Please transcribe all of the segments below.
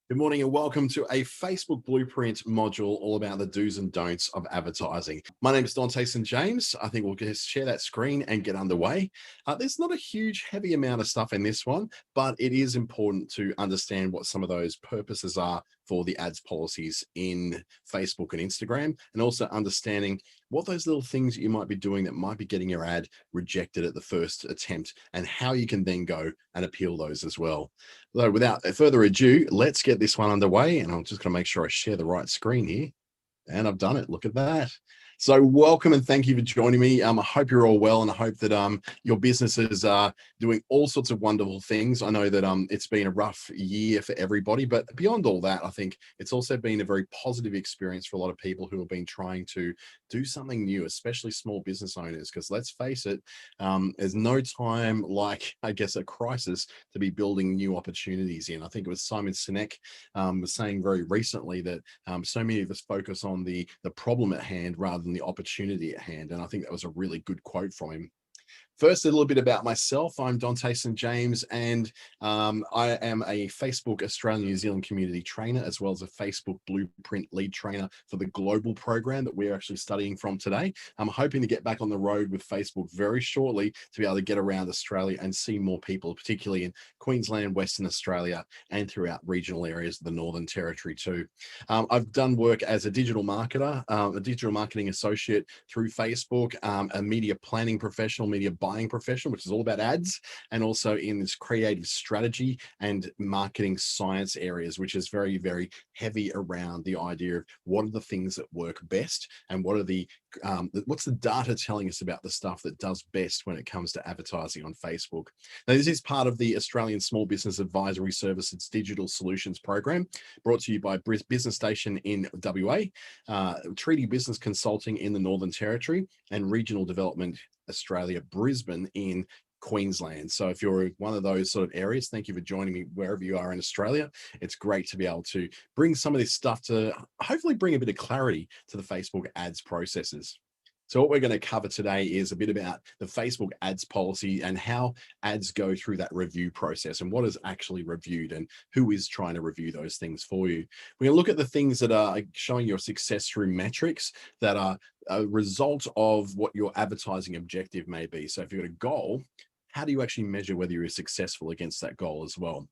Good morning and welcome to a Facebook Blueprint module all about the do's and don'ts of advertising. My name is Dante St. James. I think we'll just share that screen and get underway. There's not a huge, heavy amount of stuff in this one, but it is important to understand what some of those purposes are for the ads policies in Facebook and Instagram, and also understanding what those little things you might be doing that might be getting your ad rejected at the first attempt and how you can then go and appeal those as well. So without further ado, let's get this one underway. And I'm just going to make sure I share the right screen here. And I've done it. Look at that. So welcome and thank you for joining me. I hope you're all well, and I hope that your businesses are doing all sorts of wonderful things. I know that it's been a rough year for everybody, but beyond all that, I think it's also been a very positive experience for a lot of people who have been trying to do something new, especially small business owners. Because let's face it, there's no time like, I guess, a crisis to be building new opportunities in. I think it was Simon Sinek was saying very recently that so many of us focus on the problem at hand rather than the opportunity at hand. And I think that was a really good quote from him. First, a little bit about myself. I'm Dante St. James, and I am a Facebook Australia New Zealand community trainer, as well as a Facebook Blueprint lead trainer for the global program that we're actually studying from today. I'm hoping to get back on the road with Facebook very shortly to be able to get around Australia and see more people, particularly in Queensland, Western Australia, and throughout regional areas of the Northern Territory too. I've done work as a digital marketer, a digital marketing associate through Facebook, a media planning professional, media buying professional, which is all about ads, and also in this creative strategy and marketing science areas, which is very, very heavy around the idea of what are the things that work best and what are what's the data telling us about the stuff that does best when it comes to advertising on Facebook. Now, this is part of the Australian Small Business Advisory Services Digital Solutions Program, brought to you by Business Station in WA, Treaty Business Consulting in the Northern Territory, and Regional Development Australia, Brisbane in Queensland. So if you're one of those sort of areas, thank you for joining me wherever you are in Australia. It's great to be able to bring some of this stuff to hopefully bring a bit of clarity to the Facebook ads processes. So what we're going to cover today is a bit about the Facebook ads policy and how ads go through that review process and what is actually reviewed and who is trying to review those things for you. We're going to look at the things that are showing your success through metrics that are a result of what your advertising objective may be. So if you've got a goal, how do you actually measure whether you're successful against that goal as well?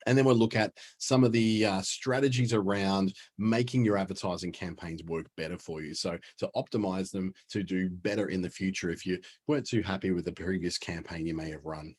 And then we'll look at some of the strategies around making your advertising campaigns work better for you. So to optimize them to do better in the future if you weren't too happy with the previous campaign you may have run.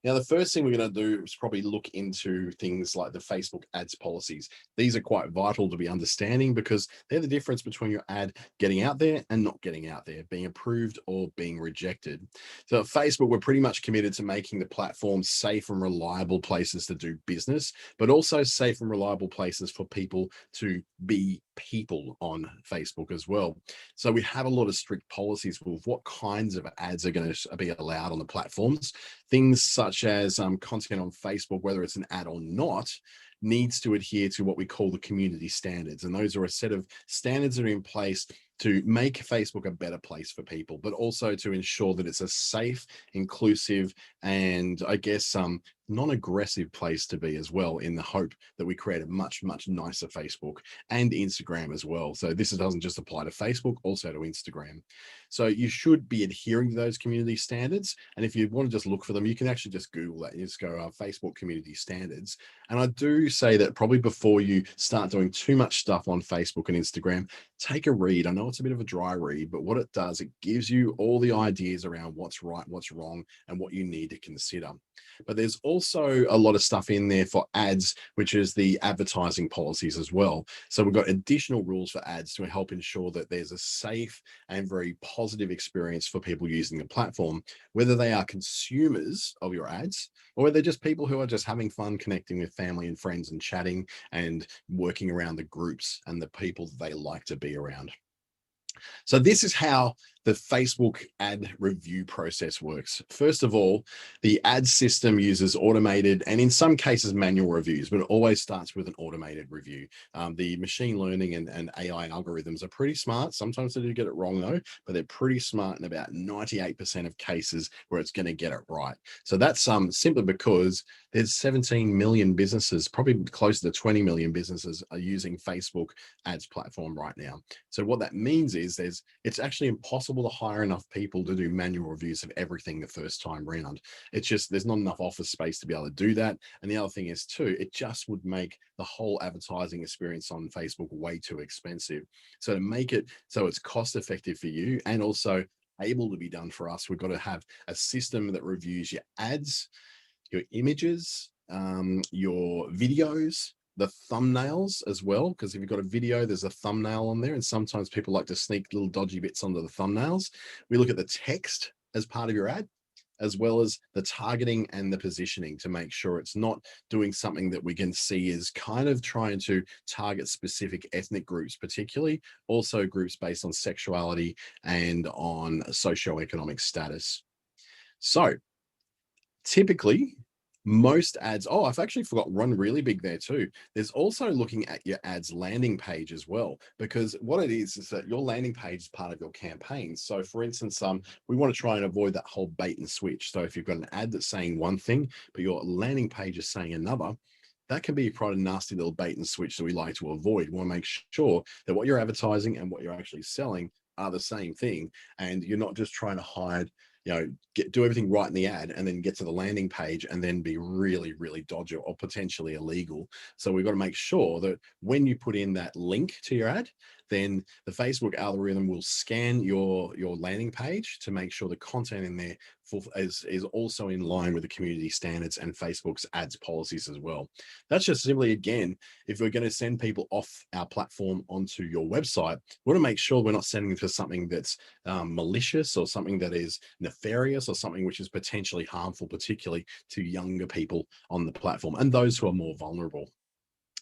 Now, the first thing we're going to do is probably look into things like the Facebook ads policies. These are quite vital to be understanding because they're the difference between your ad getting out there and not getting out there, being approved or being rejected. So at Facebook, we're pretty much committed to making the platform safe and reliable places to do business, but also safe and reliable places for people to be people on Facebook as well. So we have a lot of strict policies with what kinds of ads are going to be allowed on the platforms. Things such as content on Facebook, whether it's an ad or not, needs to adhere to what we call the community standards. And those are a set of standards that are in place to make Facebook a better place for people, but also to ensure that it's a safe, inclusive, and I guess non-aggressive place to be as well, in the hope that we create a much, much nicer Facebook and Instagram as well. So this doesn't just apply to Facebook, also to Instagram. So you should be adhering to those community standards. And if you want to just look for them, you can actually just Google that. You just go Facebook community standards. And I do say that probably before you start doing too much stuff on Facebook and Instagram, take a read. I know it's a bit of a dry read, but what it does, it gives you all the ideas around what's right, what's wrong, and what you need to consider. But there's also a lot of stuff in there for ads, which is the advertising policies as well. So we've got additional rules for ads to help ensure that there's a safe and very positive experience for people using the platform, whether they are consumers of your ads or whether they're just people who are just having fun connecting with family and friends and chatting and working around the groups and the people that they like to be around. So this is how the Facebook ad review process works. First of all, the ad system uses automated and in some cases manual reviews, but it always starts with an automated review. The machine learning and AI algorithms are pretty smart. Sometimes they do get it wrong though, but they're pretty smart in about 98% of cases where it's going to get it right. So that's simply because there's 17 million businesses, probably close to 20 million businesses are using Facebook ads platform right now. So what that means is it's actually impossible to hire enough people to do manual reviews of everything the first time round. It's just there's not enough office space to be able to do that. And the other thing is too, it just would make the whole advertising experience on Facebook way too expensive. So to make it so it's cost effective for you and also able to be done for us, we've got to have a system that reviews your ads, your images, your videos, the thumbnails as well, because if you've got a video, there's a thumbnail on there, and sometimes people like to sneak little dodgy bits onto the thumbnails. We look at the text as part of your ad, as well as the targeting and the positioning to make sure it's not doing something that we can see is kind of trying to target specific ethnic groups, particularly also groups based on sexuality and on socioeconomic status. So typically, most ads, oh, I've actually forgot one really big there too. There's also looking at your ads landing page as well, because what it is that your landing page is part of your campaign. So for instance, we want to try and avoid that whole bait and switch. So if you've got an ad that's saying one thing, but your landing page is saying another, that can be quite a nasty little bait and switch that we like to avoid. We want to make sure that what you're advertising and what you're actually selling are the same thing. And you're not just trying to hide, do everything right in the ad and then get to the landing page and then be really, really dodgy or potentially illegal. So we've got to make sure that when you put in that link to your ad, then the Facebook algorithm will scan your landing page to make sure the content in there is also in line with the community standards and Facebook's ads policies as well. That's just simply, again, if we're going to send people off our platform onto your website, we want to make sure we're not sending them to something that's malicious or something that is nefarious or something which is potentially harmful, particularly to younger people on the platform and those who are more vulnerable.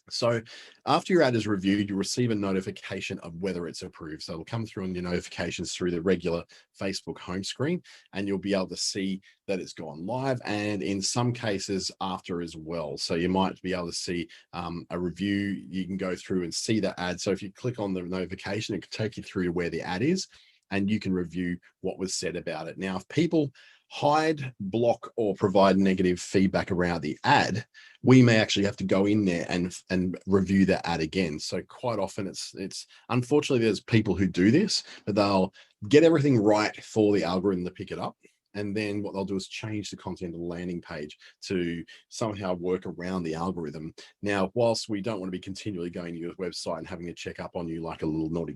So after your ad is reviewed, you receive a notification of whether it's approved. So it'll come through on your notifications through the regular Facebook home screen, and you'll be able to see that it's gone live, and in some cases after as well. So you might be able to see a review. You can go through and see that ad. So if you click on the notification, it can take you through to where the ad is, and you can review what was said about it. Now, if people hide, block, or provide negative feedback around the ad, we may actually have to go in there and review that ad again. So quite often it's unfortunately there's people who do this, but they'll get everything right for the algorithm to pick it up. And then what they'll do is change the content of the landing page to somehow work around the algorithm. Now, whilst we don't want to be continually going to your website and having to check up on you like a little naughty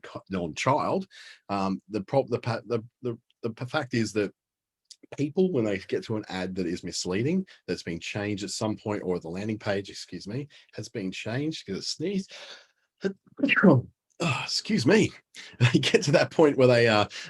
child, the fact is that people, when they get to an ad that is misleading, that's been changed at some point, or the landing page, excuse me, has been changed because it sneezed. Oh, excuse me. They get to that point where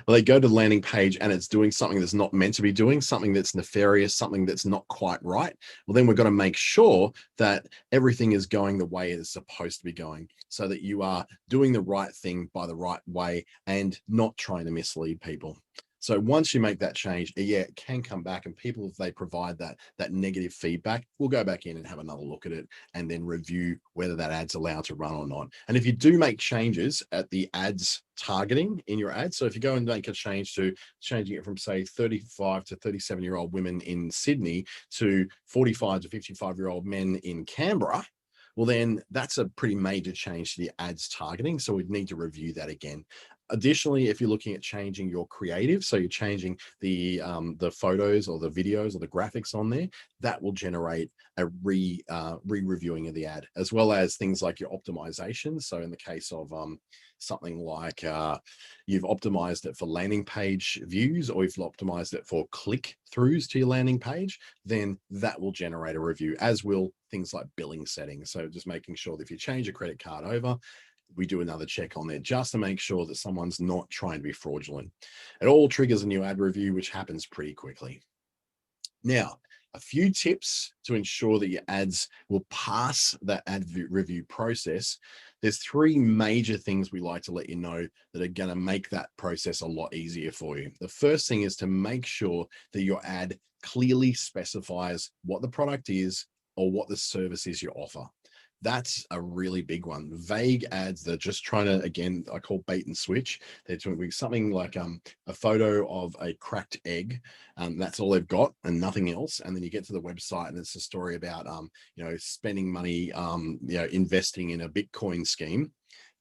they go to the landing page and it's doing something that's not meant to be doing, something that's nefarious, something that's not quite right. Well, then we've got to make sure that everything is going the way it's supposed to be going, so that you are doing the right thing by the right way and not trying to mislead people. So once you make that change, yeah, it can come back, and people, if they provide that negative feedback, we'll go back in and have another look at it and then review whether that ad's allowed to run or not. And if you do make changes at the ads targeting in your ad, so if you go and make a change to changing it from say 35 to 37-year-old women in Sydney to 45 to 55-year-old men in Canberra, well, then that's a pretty major change to the ads targeting. So we'd need to review that again. Additionally, if you're looking at changing your creative, so you're changing the photos or the videos or the graphics on there, that will generate a re-reviewing of the ad, as well as things like your optimization. So in the case of something like you've optimized it for landing page views, or you've optimized it for click-throughs to your landing page, then that will generate a review, as will things like billing settings. So just making sure that if you change a credit card over, we do another check on there just to make sure that someone's not trying to be fraudulent. It all triggers a new ad review, which happens pretty quickly. Now, A few tips to ensure that your ads will pass that ad review process. There's three major things we like to let you know that are going to make that process a lot easier for you. The first thing is to make sure that your ad clearly specifies what the product is or what the service is you offer. That's a really big one. Vague ads that are just trying to, again, I call bait and switch. They're doing something like a photo of a cracked egg. That's all they've got and nothing else. And then you get to the website and it's a story about, spending money, investing in a Bitcoin scheme.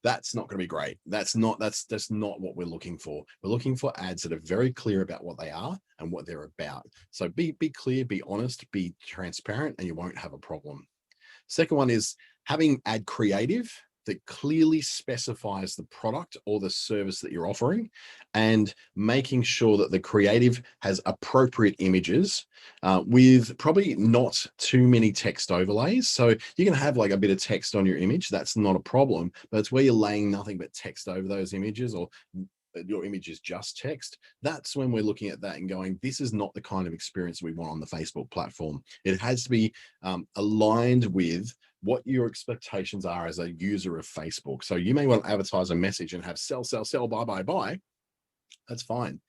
That's not going to be great. That's not what we're looking for. We're looking for ads that are very clear about what they are and what they're about. So be clear, be honest, be transparent, and you won't have a problem. Second one is having ad creative that clearly specifies the product or the service that you're offering, and making sure that the creative has appropriate images with probably not too many text overlays. So you can have like a bit of text on your image. That's not a problem, but it's where you're laying nothing but text over those images, or your image is just text. That's when we're looking at that and going, this is not the kind of experience we want on the Facebook platform. It has to be aligned with what your expectations are as a user of Facebook. So you may want to advertise a message and have sell, sell, sell, buy, buy, buy. That's fine.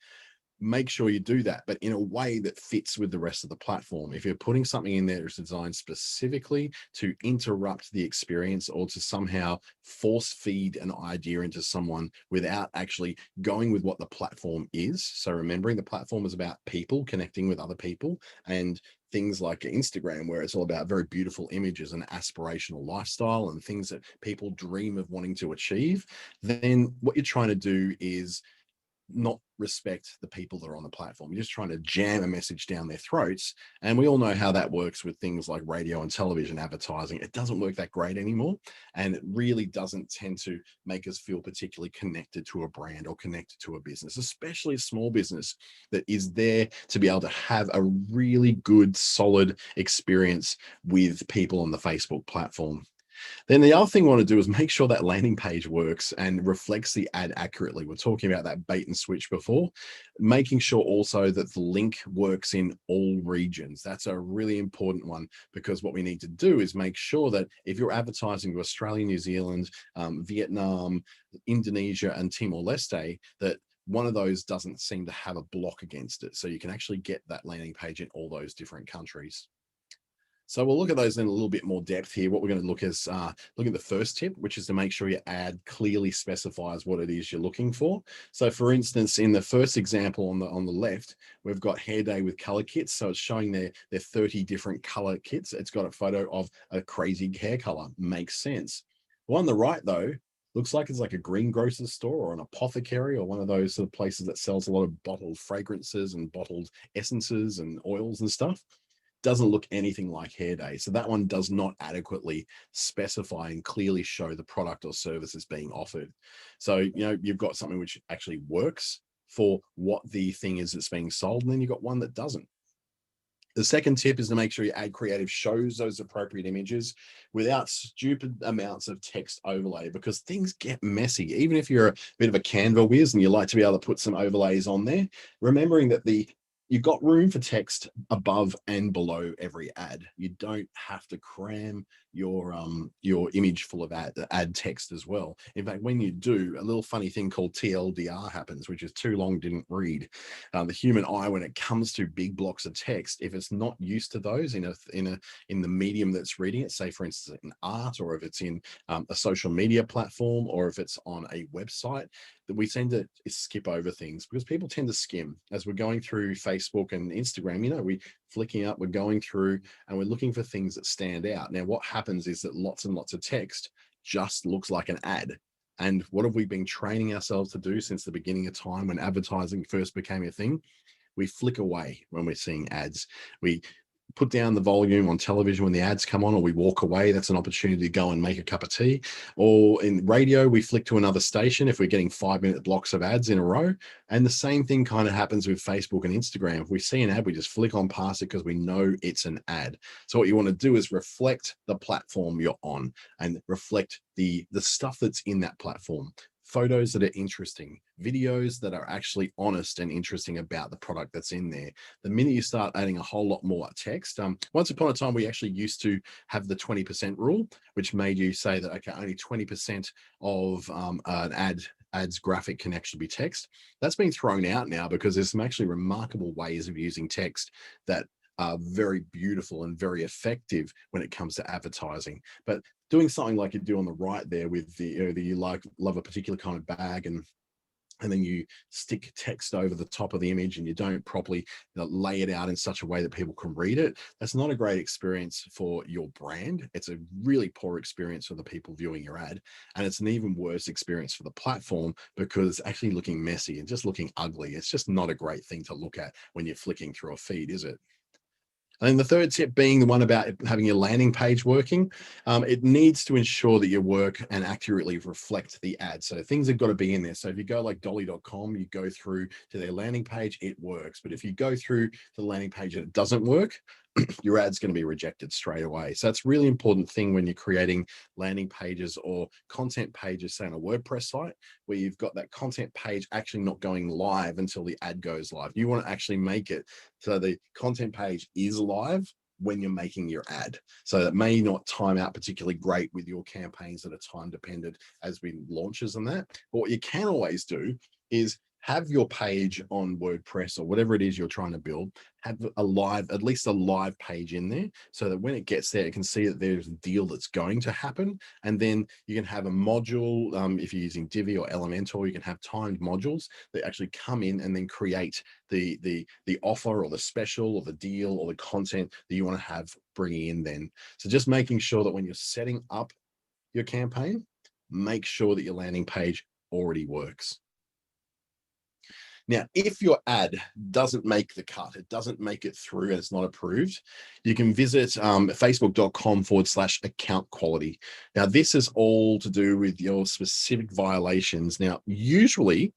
Make sure you do that, but in a way that fits with the rest of the platform. If you're putting something in there that's designed specifically to interrupt the experience or to somehow force feed an idea into someone without actually going with what the platform is. So remembering the platform is about people connecting with other people, and things like Instagram, where it's all about very beautiful images and aspirational lifestyle and things that people dream of wanting to achieve, then what you're trying to do is not respect the people that are on the platform. You're just trying to jam a message down their throats. And we all know how that works with things like radio and television advertising. It doesn't work that great anymore. And it really doesn't tend to make us feel particularly connected to a brand or connected to a business, especially a small business that is there to be able to have a really good, solid experience with people on the Facebook platform. Then the other thing we want to do is make sure that landing page works and reflects the ad accurately. We're talking about that bait and switch before, making sure also that the link works in all regions. That's a really important one, because what we need to do is make sure that if you're advertising to Australia, New Zealand, Vietnam, Indonesia, and Timor-Leste, that one of those doesn't seem to have a block against it. So you can actually get that landing page in all those different countries. So we'll look at those in a little bit more depth here. What we're going to look is look at the first tip, which is to make sure your ad clearly specifies what it is you're looking for. So for instance, in the first example on the left, we've got hair day with color kits. So it's showing their 30 different color kits. It's got a photo of a crazy hair color. Makes sense. The one on the right though, looks like it's like a greengrocer's store or an apothecary or one of those sort of places that sells a lot of bottled fragrances and bottled essences and oils and stuff. Doesn't look anything like hair day. So that one does not adequately specify and clearly show the product or service is being offered. So, you've got something which actually works for what the thing is that's being sold, and then you've got one that doesn't. The second tip is to make sure your ad creative shows those appropriate images without stupid amounts of text overlay, because things get messy. Even if you're a bit of a Canva whiz and you like to be able to put some overlays on there, remembering that you've got room for text above and below every ad. You don't have to cram your image full of ad text as well. In fact, when you do, a little funny thing called TLDR happens, which is too long didn't read. The human eye, when it comes to big blocks of text, if it's not used to those in the medium that's reading it, say for instance in art, or if it's in a social media platform, or if it's on a website, that we tend to skip over things, because people tend to skim as we're going through Facebook and Instagram. We're flicking up, we're going through, and we're looking for things that stand out. Now, what happens is that lots and lots of text just looks like an ad. And what have we been training ourselves to do since the beginning of time, when advertising first became a thing? We flick away when we're seeing ads. We put down the volume on television when the ads come on, or we walk away. That's an opportunity to go and make a cup of tea. Or in radio, we flick to another station if we're getting 5-minute blocks of ads in a row. And the same thing kind of happens with Facebook and Instagram. If we see an ad, we just flick on past it because we know it's an ad. So what you want to do is reflect the platform you're on and reflect the stuff that's in that platform. photos that are interesting, videos that are actually honest and interesting about the product that's in there. The minute you start adding a whole lot more text, once upon a time, we actually used to have the 20% rule, which made you say that, okay, only 20% of an ad's graphic can actually be text. That's been thrown out now because there's some actually remarkable ways of using text that are very beautiful and very effective when it comes to advertising. But doing something like you do on the right there with the, you love a particular kind of bag, and then you stick text over the top of the image and you don't properly lay it out in such a way that people can read it, that's not a great experience for your brand. It's a really poor experience for the people viewing your ad. And it's an even worse experience for the platform because it's actually looking messy and just looking ugly. It's just not a great thing to look at when you're flicking through a feed, is it? And then the third tip being the one about having your landing page working. It needs to ensure that your work and accurately reflect the ad. So things have got to be in there. So if you go like dolly.com, you go through to their landing page, it works. But if you go through the landing page and it doesn't work, your ad's going to be rejected straight away. So that's a really important thing when you're creating landing pages or content pages, say on a WordPress site, where you've got that content page actually not going live until the ad goes live. You want to actually make it so the content page is live when you're making your ad. So that may not time out particularly great with your campaigns that are time dependent as with launches and that. But what you can always do is have your page on WordPress or whatever it is you're trying to build, have at least a live page in there so that when it gets there, it can see that there's a deal that's going to happen. And then you can have a module, if you're using Divi or Elementor, you can have timed modules that actually come in and then create the offer or the special or the deal or the content that you want to have bringing in then. So just making sure that when you're setting up your campaign, make sure that your landing page already works. Now, if your ad doesn't make the cut, it doesn't make it through and it's not approved, you can visit facebook.com/account quality. Now, this is all to do with your specific violations. Now, usually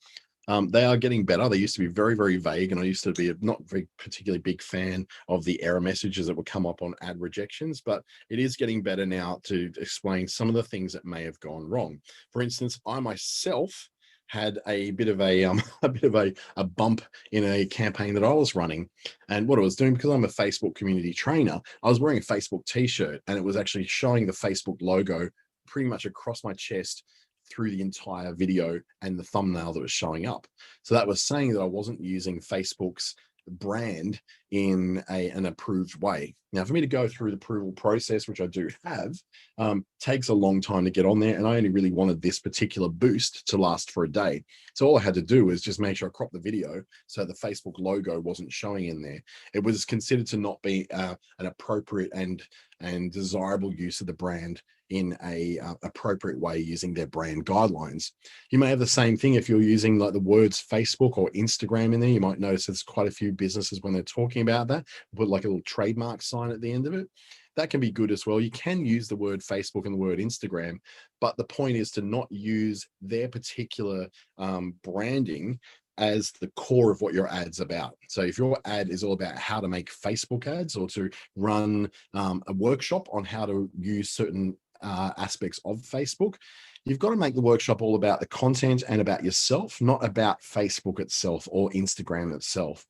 they are getting better. They used to be very, very vague, and I used to be a not very particularly big fan of the error messages that would come up on ad rejections, but it is getting better now to explain some of the things that may have gone wrong. For instance, I myself had a bit of a a bump in a campaign that I was running, and what I was doing, because I'm a Facebook community trainer, I was wearing a Facebook t-shirt and it was actually showing the Facebook logo pretty much across my chest through the entire video and the thumbnail that was showing up. So that was saying that I wasn't using Facebook's brand in an approved way. Now, for me to go through the approval process, which I do have, takes a long time to get on there. And I only really wanted this particular boost to last for a day. So all I had to do was just make sure I cropped the video so the Facebook logo wasn't showing in there. It was considered to not be an appropriate and desirable use of the brand in a appropriate way using their brand guidelines. You may have the same thing if you're using like the words Facebook or Instagram in there. You might notice there's quite a few businesses when they're talking about that, put like a little trademark sign at the end of it. That can be good as well. You can use the word Facebook and the word Instagram, but the point is to not use their particular branding as the core of what your ad's about. So if your ad is all about how to make Facebook ads or to run a workshop on how to use certain aspects of Facebook, you've got to make the workshop all about the content and about yourself, not about Facebook itself or Instagram itself.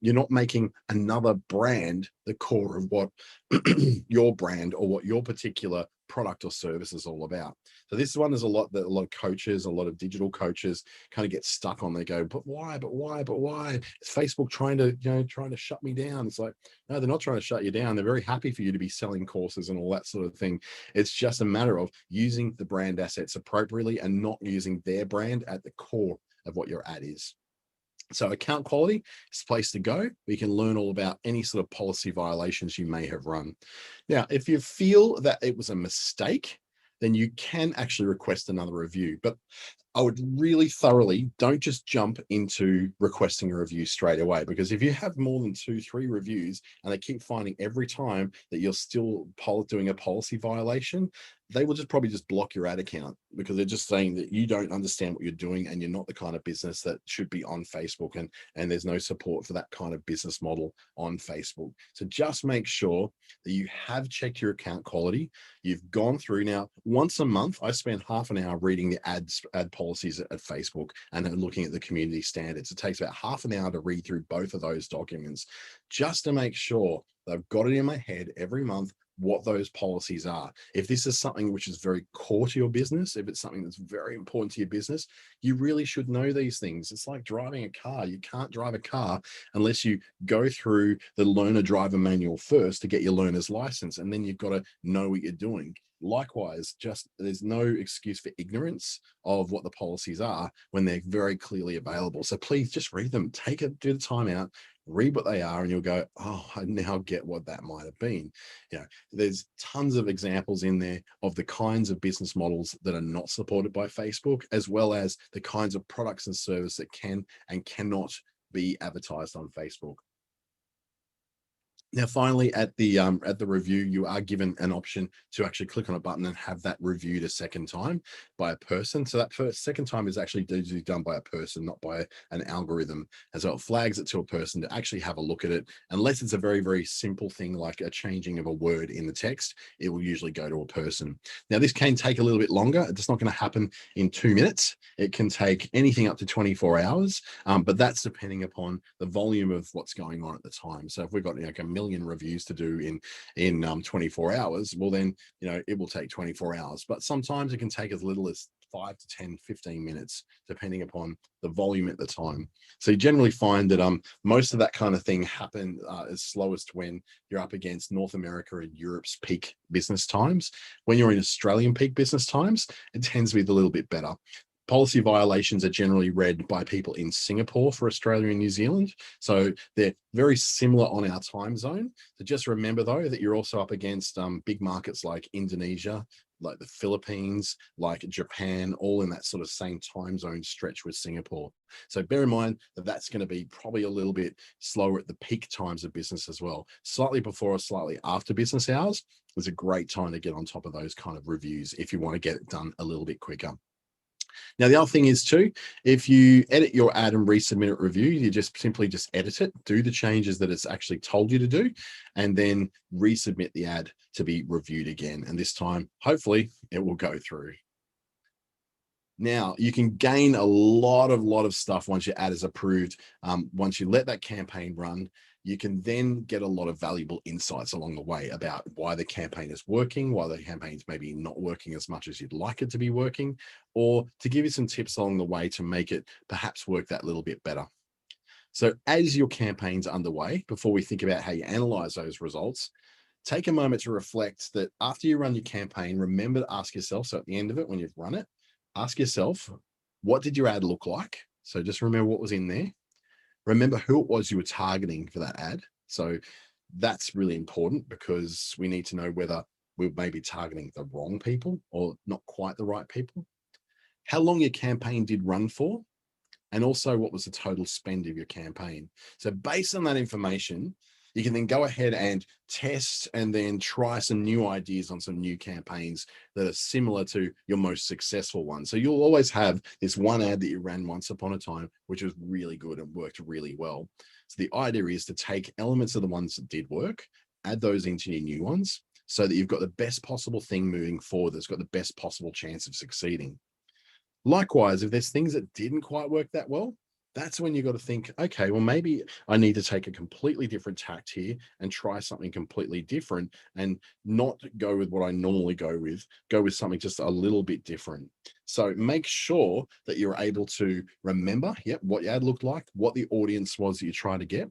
You're not making another brand the core of what your brand or what your particular product or service is all about. So this one is a lot that a lot of coaches, a lot of digital coaches kind of get stuck on. They go, but why, but why, but why? Is Facebook trying to shut me down? It's like, no, they're not trying to shut you down. They're very happy for you to be selling courses and all that sort of thing. It's just a matter of using the brand assets appropriately and not using their brand at the core of what your ad is. So account quality is the place to go. We can learn all about any sort of policy violations you may have run. Now, if you feel that it was a mistake, then you can actually request another review. But I would really thoroughly don't just jump into requesting a review straight away, because if you have more than 2, 3 reviews and they keep finding every time that you're still doing a policy violation, they will just probably just block your ad account, because they're just saying that you don't understand what you're doing and you're not the kind of business that should be on Facebook, and there's no support for that kind of business model on Facebook. So just make sure that you have checked your account quality. You've gone through. Now, once a month, I spend half an hour reading the ad policies at Facebook and then looking at the community standards. It takes about half an hour to read through both of those documents, just to make sure that I've got it in my head every month what those policies are. If this is something which is very core to your business, if it's something that's very important to your business, you really should know these things. It's like driving a car. You can't drive a car unless you go through the learner driver manual first to get your learner's license, and then you've got to know what you're doing. Likewise, just there's no excuse for ignorance of what the policies are when they're very clearly available. So please just read them, do the time out, read what they are, and you'll go, oh, I now get what that might have been. There's tons of examples in there of the kinds of business models that are not supported by Facebook, as well as the kinds of products and services that can and cannot be advertised on Facebook. Now, finally, at the review, you are given an option to actually click on a button and have that reviewed a second time by a person. So that second time is actually usually done by a person, not by an algorithm. And so it flags it to a person to actually have a look at it. Unless it's a very, very simple thing like a changing of a word in the text, it will usually go to a person. Now, this can take a little bit longer. It's not going to happen in 2 minutes. It can take anything up to 24 hours, but that's depending upon the volume of what's going on at the time. So if we've got like a million reviews to do in 24 hours, well, then it will take 24 hours. But sometimes it can take as little as 5 to 10, 15 minutes, depending upon the volume at the time. So you generally find that most of that kind of thing happen is slowest when you're up against North America and Europe's peak business times. When you're in Australian peak business times, it tends to be a little bit better. Policy violations are generally read by people in Singapore for Australia and New Zealand. So they're very similar on our time zone. So just remember, though, that you're also up against big markets like Indonesia, like the Philippines, like Japan, all in that sort of same time zone stretch with Singapore. So bear in mind that that's going to be probably a little bit slower at the peak times of business as well. Slightly before or slightly after business hours is a great time to get on top of those kind of reviews if you want to get it done a little bit quicker. Now, the other thing is too, if you edit your ad and resubmit it review, you just simply edit it, do the changes that it's actually told you to do, and then resubmit the ad to be reviewed again. And this time, hopefully, it will go through. Now, you can gain a lot of stuff once your ad is approved. Once you let that campaign run, you can then get a lot of valuable insights along the way about why the campaign is working, why the campaign's maybe not working as much as you'd like it to be working, or to give you some tips along the way to make it perhaps work that little bit better. So as your campaign's underway, before we think about how you analyze those results, take a moment to reflect that after you run your campaign, remember to ask yourself, so at the end of it, when you've run it, ask yourself, what did your ad look like? So just remember what was in there. Remember who it was you were targeting for that ad. So that's really important, because we need to know whether we're maybe targeting the wrong people or not quite the right people. How long your campaign did run for, and also what was the total spend of your campaign. So based on that information, you can then go ahead and test and then try some new ideas on some new campaigns that are similar to your most successful one. So you'll always have this one ad that you ran once upon a time, which was really good and worked really well. So the idea is to take elements of the ones that did work, add those into your new ones, so that you've got the best possible thing moving forward that's got the best possible chance of succeeding. Likewise, if there's things that didn't quite work that well, that's when you've got to think, okay, well, maybe I need to take a completely different tact here and try something completely different, and not go with what I normally go with something just a little bit different. So make sure that you're able to remember, what your ad looked like, what the audience was that you're trying to get,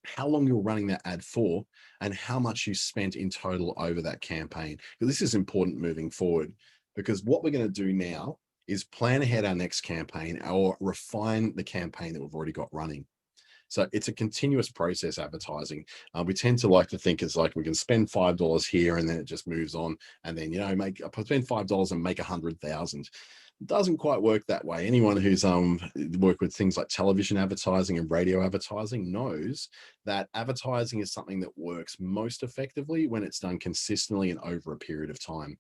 how long you're running that ad for, and how much you spent in total over that campaign. This is important moving forward, because what we're going to do now is plan ahead our next campaign or refine the campaign that we've already got running. So it's a continuous process, advertising. We tend to like to think it's like we can spend $5 here and then it just moves on. And then, spend $5 and make 100,000. It doesn't quite work that way. Anyone who's worked with things like television advertising and radio advertising knows that advertising is something that works most effectively when it's done consistently and over a period of time.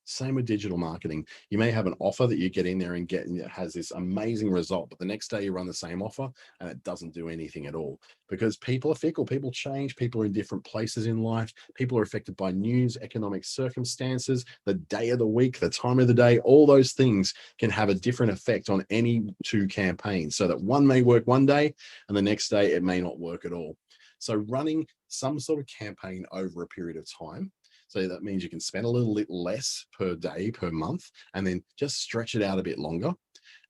Same with digital marketing. You may have an offer that you get in there and it has this amazing result, but the next day you run the same offer and it doesn't do anything at all, because people are fickle, people change, people are in different places in life, people are affected by news, economic circumstances, the day of the week, the time of the day. All those things can have a different effect on any two campaigns, so that one may work one day and the next day it may not work at all. So running some sort of campaign over a period of time, so that means you can spend a little bit less per day, per month, and then just stretch it out a bit longer.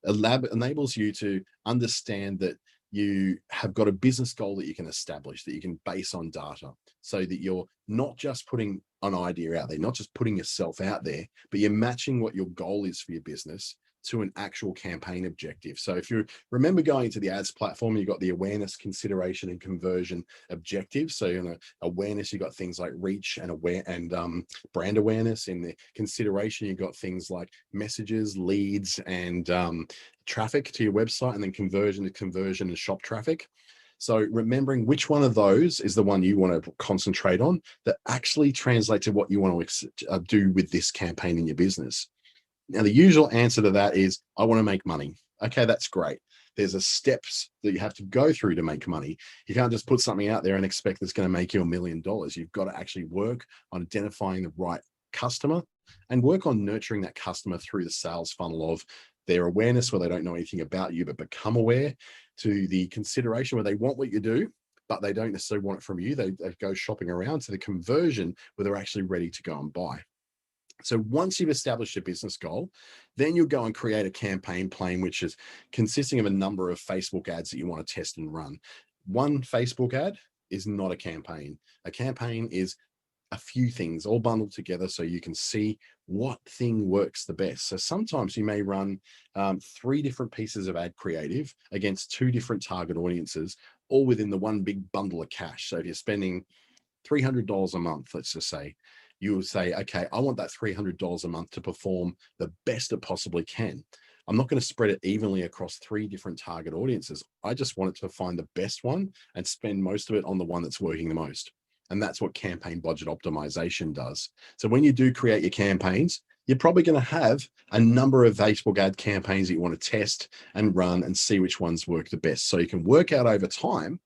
A lab enables you to understand that you have got a business goal that you can establish, that you can base on data, so that you're not just putting an idea out there, not just putting yourself out there, but you're matching what your goal is for your business to an actual campaign objective. So if you remember going to the ads platform, you got the awareness, consideration, and conversion objectives. So awareness, you got things like reach and brand awareness. In the consideration, you got things like messages, leads, and traffic to your website, and then conversion and shop traffic. So remembering which one of those is the one you want to concentrate on that actually translates to what you want to do with this campaign in your business. Now, the usual answer to that is, I want to make money. Okay, that's great. There's a steps that you have to go through to make money. You can't just put something out there and expect it's going to make you $1 million. You've got to actually work on identifying the right customer and work on nurturing that customer through the sales funnel of their awareness, where they don't know anything about you but become aware, to the consideration where they want what you do but they don't necessarily want it from you. They go shopping around, to the conversion where they're actually ready to go and buy. So once you've established a business goal, then you'll go and create a campaign plan, which is consisting of a number of Facebook ads that you want to test and run. One Facebook ad is not a campaign. A campaign is a few things all bundled together so you can see what thing works the best. So sometimes you may run 3 different pieces of ad creative against 2 different target audiences, all within the one big bundle of cash. So if you're spending $300 a month, let's just say, you will say, okay, I want that $300 a month to perform the best it possibly can. I'm not going to spread it evenly across 3 different target audiences. I just want it to find the best one and spend most of it on the one that's working the most. And that's what campaign budget optimization does. So when you do create your campaigns, you're probably going to have a number of Facebook ad campaigns that you want to test and run and see which ones work the best. So you can work out over time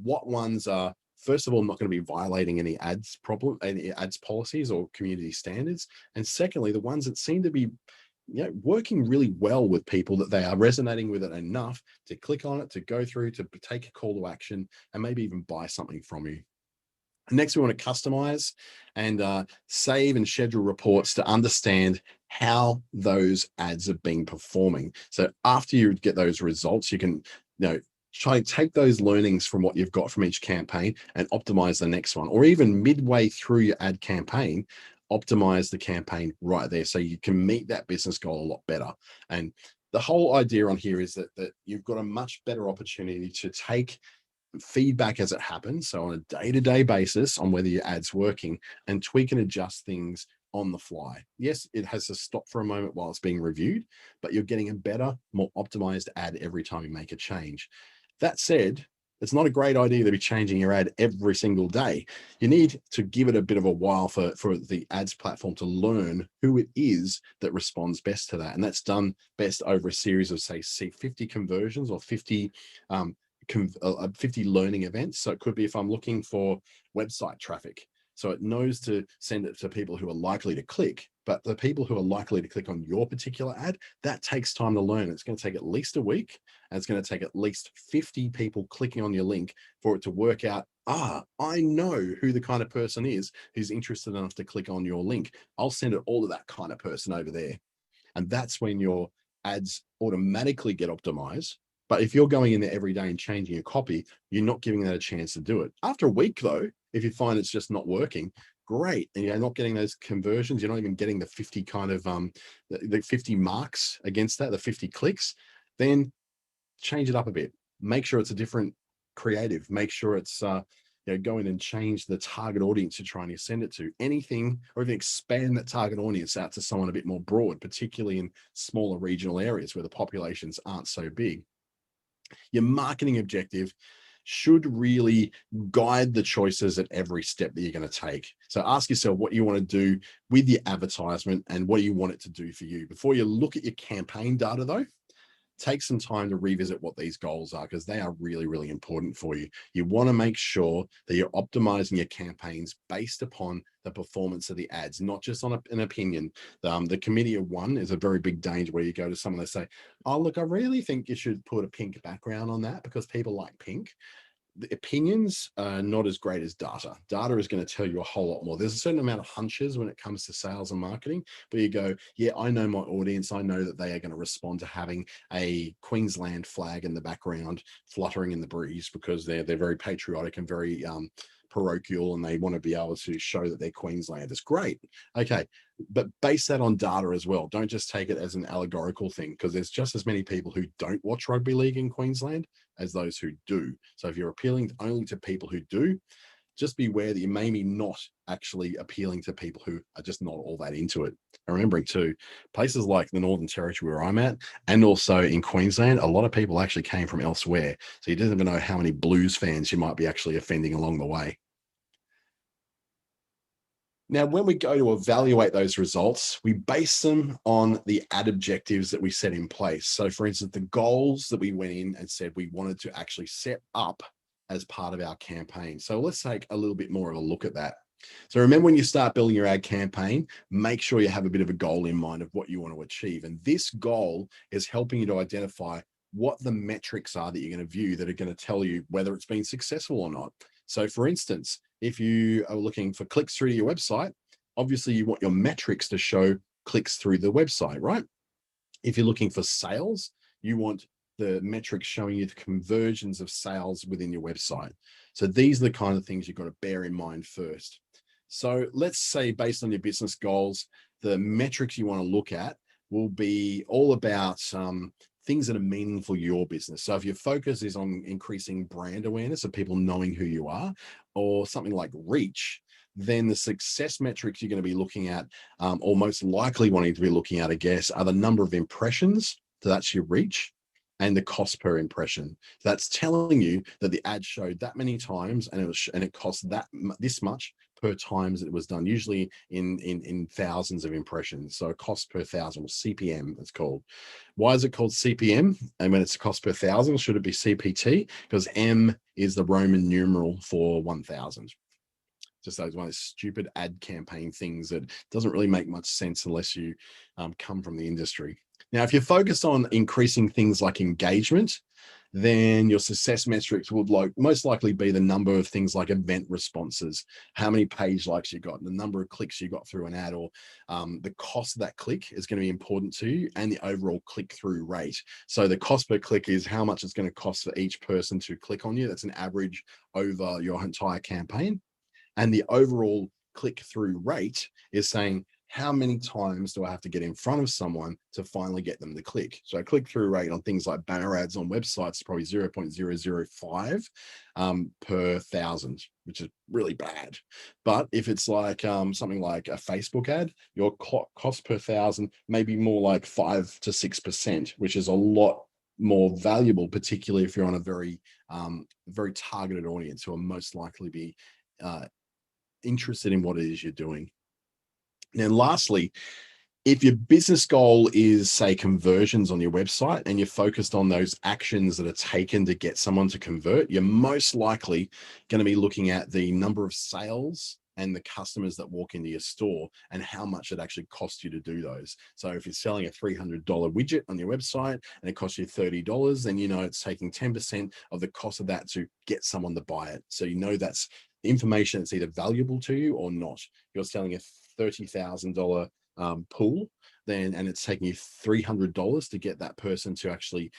what ones are, first of all, not going to be violating any ads policies or community standards. And secondly, the ones that seem to be working really well with people, that they are resonating with it enough to click on it, to go through, to take a call to action, and maybe even buy something from you. Next, we want to customize and save and schedule reports to understand how those ads have been performing. So after you get those results, you can try and take those learnings from what you've got from each campaign and optimize the next one, or even midway through your ad campaign, optimize the campaign right there so you can meet that business goal a lot better. And the whole idea on here is that you've got a much better opportunity to take feedback as it happens, so on a day-to-day basis, on whether your ad's working, and tweak and adjust things on the fly. Yes, it has to stop for a moment while it's being reviewed, but you're getting a better, more optimized ad every time you make a change. That said, it's not a great idea to be changing your ad every single day. You need to give it a bit of a while for the ads platform to learn who it is that responds best to that. And that's done best over a series of, say, 50 conversions or 50 learning events. So it could be, if I'm looking for website traffic, so it knows to send it to people who are likely to click, but the people who are likely to click on your particular ad, that takes time to learn. It's going to take at least a week, and it's going to take at least 50 people clicking on your link for it to work out, I know who the kind of person is who's interested enough to click on your link. I'll send it all to that kind of person over there. And that's when your ads automatically get optimized. But if you're going in there every day and changing your copy, you're not giving that a chance to do it. After a week, though, if you find it's just not working, great. And you're not getting those conversions. You're not even getting the 50 kind of the 50 marks against that, the 50 clicks, then change it up a bit. Make sure it's a different creative. Make sure it's go in and change the target audience you're trying to send it to. Anything, or even expand that target audience out to someone a bit more broad, particularly in smaller regional areas where the populations aren't so big. Your marketing objective should really guide the choices at every step that you're going to take. So ask yourself what you want to do with your advertisement and what do you want it to do for you. Before you look at your campaign data, though, take some time to revisit what these goals are, because they are really, really important for you. You want to make sure that you're optimizing your campaigns based upon the performance of the ads, not just on an opinion. The committee of one is a very big danger, where you go to someone, they say, oh, look, I really think you should put a pink background on that because people like pink. The opinions are not as great as data. Data is going to tell you a whole lot more. There's a certain amount of hunches when it comes to sales and marketing, but you go, yeah, I know my audience. I know that they are going to respond to having a Queensland flag in the background fluttering in the breeze, because they're very patriotic and very parochial, and they want to be able to show that they're Queenslanders. Great. Okay. But base that on data as well. Don't just take it as an allegorical thing, because there's just as many people who don't watch rugby league in Queensland as those who do. So if you're appealing only to people who do, just beware that you may be not actually appealing to people who are just not all that into it. And remembering too, places like the Northern Territory where I'm at, and also in Queensland, a lot of people actually came from elsewhere. So you don't even know how many Blues fans you might be actually offending along the way. Now, when we go to evaluate those results, we base them on the ad objectives that we set in place. So, for instance, the goals that we went in and said we wanted to actually set up as part of our campaign. So, let's take a little bit more of a look at that. So, remember, when you start building your ad campaign, make sure you have a bit of a goal in mind of what you want to achieve. And this goal is helping you to identify what the metrics are that you're going to view that are going to tell you whether it's been successful or not. So, for instance, if you are looking for clicks through to your website, obviously you want your metrics to show clicks through the website, right? If you're looking for sales, you want the metrics showing you the conversions of sales within your website. So these are the kind of things you've got to bear in mind first. So let's say, based on your business goals, the metrics you want to look at will be all about things that are meaningful to your business. So if your focus is on increasing brand awareness of people knowing who you are, or something like reach, then the success metrics you're going to be looking at, or most likely wanting to be looking at, I guess, are the number of impressions. So that's your reach, and the cost per impression. That's telling you that the ad showed that many times, and it cost this much per times it was done, usually in thousands of impressions. So cost per thousand, or CPM it's called. Why is it called CPM? And when it's cost per thousand, should it be CPT? Because M is the Roman numeral for 1,000. Just those one of those stupid ad campaign things that doesn't really make much sense unless you come from the industry. Now, if you're focused on increasing things like engagement, then your success metrics would most likely be the number of things like event responses, how many page likes you got, the number of clicks you got through an ad, or the cost of that click is going to be important to you, and the overall click-through rate. So the cost per click is how much it's going to cost for each person to click on you. That's an average over your entire campaign. And the overall click-through rate is saying, how many times do I have to get in front of someone to finally get them to click? So click-through rate on things like banner ads on websites is probably 0.005 per thousand, which is really bad. But if it's like something like a Facebook ad, your cost per thousand may be more like 5 to 6%, which is a lot more valuable, particularly if you're on a very targeted audience who are most likely be interested in what it is you're doing. Now, lastly, if your business goal is, say, conversions on your website, and you're focused on those actions that are taken to get someone to convert, you're most likely going to be looking at the number of sales and the customers that walk into your store and how much it actually costs you to do those. So if you're selling a $300 widget on your website and it costs you $30, then you know it's taking 10% of the cost of that to get someone to buy it. So you know that's information that's either valuable to you or not. You're selling a $30,000 pool, and it's taking you $300 to get that person to actually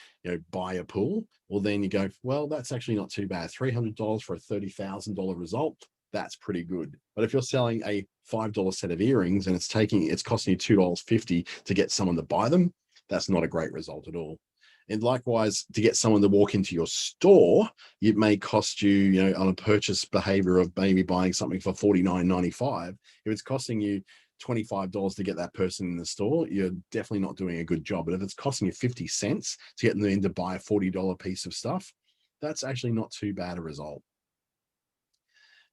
buy a pool. Well, then you go, well, that's actually not too bad. $300 for a $30,000 result, that's pretty good. But if you're selling a $5 set of earrings and it's costing you $2.50 to get someone to buy them, that's not a great result at all. And likewise, to get someone to walk into your store, it may cost you, on a purchase behavior of maybe buying something for $49.95. If it's costing you $25 to get that person in the store, you're definitely not doing a good job. But if it's costing you 50 cents to get them in to buy a $40 piece of stuff, that's actually not too bad a result.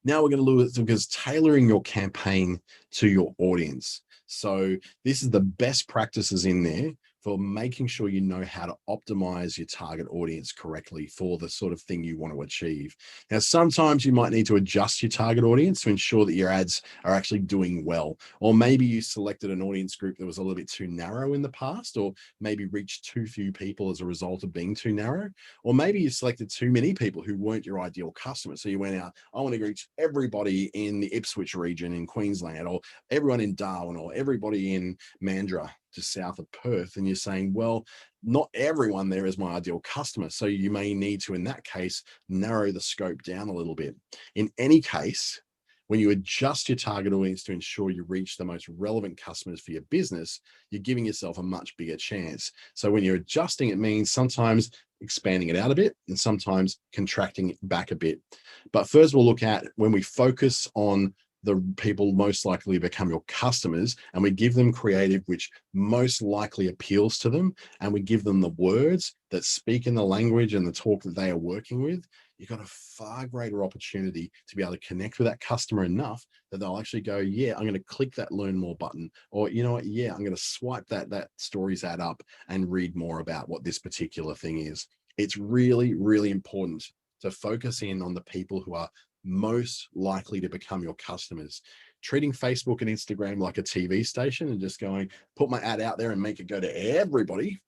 Now we're going to look at because tailoring your campaign to your audience. So this is the best practices in there for making sure you know how to optimize your target audience correctly for the sort of thing you want to achieve. Now, sometimes you might need to adjust your target audience to ensure that your ads are actually doing well. Or maybe you selected an audience group that was a little bit too narrow in the past, or maybe reached too few people as a result of being too narrow. Or maybe you selected too many people who weren't your ideal customer. So you went out, I want to reach everybody in the Ipswich region in Queensland, or everyone in Darwin, or everybody in Mandurah, just south of Perth. And you're saying, well, not everyone there is my ideal customer. So you may need to, in that case, narrow the scope down a little bit. In any case, when you adjust your target audience to ensure you reach the most relevant customers for your business, you're giving yourself a much bigger chance. So when you're adjusting, it means sometimes expanding it out a bit and sometimes contracting it back a bit. But first, we'll look at when we focus on the people most likely to become your customers, and we give them creative which most likely appeals to them, and we give them the words that speak in the language and the talk that they are working with, you've got a far greater opportunity to be able to connect with that customer enough that they'll actually go, yeah, I'm going to click that learn more button, or you know what, yeah, I'm going to swipe that stories ad up and read more about what this particular thing is. It's really, really important to focus in on the people who are most likely to become your customers. Treating Facebook and Instagram like a TV station and just going, put my ad out there and make it go to everybody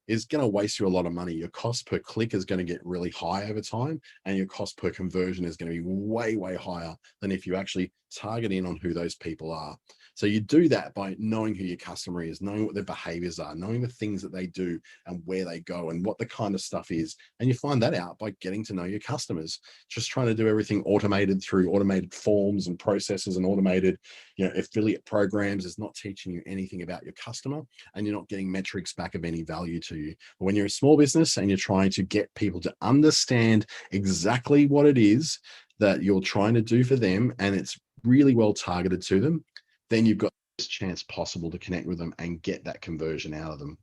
is going to waste you a lot of money. Your cost per click is going to get really high over time, and your cost per conversion is going to be way, way higher than if you actually target in on who those people are. So you do that by knowing who your customer is, knowing what their behaviors are, knowing the things that they do and where they go and what the kind of stuff is. And you find that out by getting to know your customers. Just trying to do everything automated through automated forms and processes and automated, affiliate programs is not teaching you anything about your customer, and you're not getting metrics back of any value to you. But when you're a small business and you're trying to get people to understand exactly what it is that you're trying to do for them, and it's really well targeted to them, then you've got the best chance possible to connect with them and get that conversion out of them.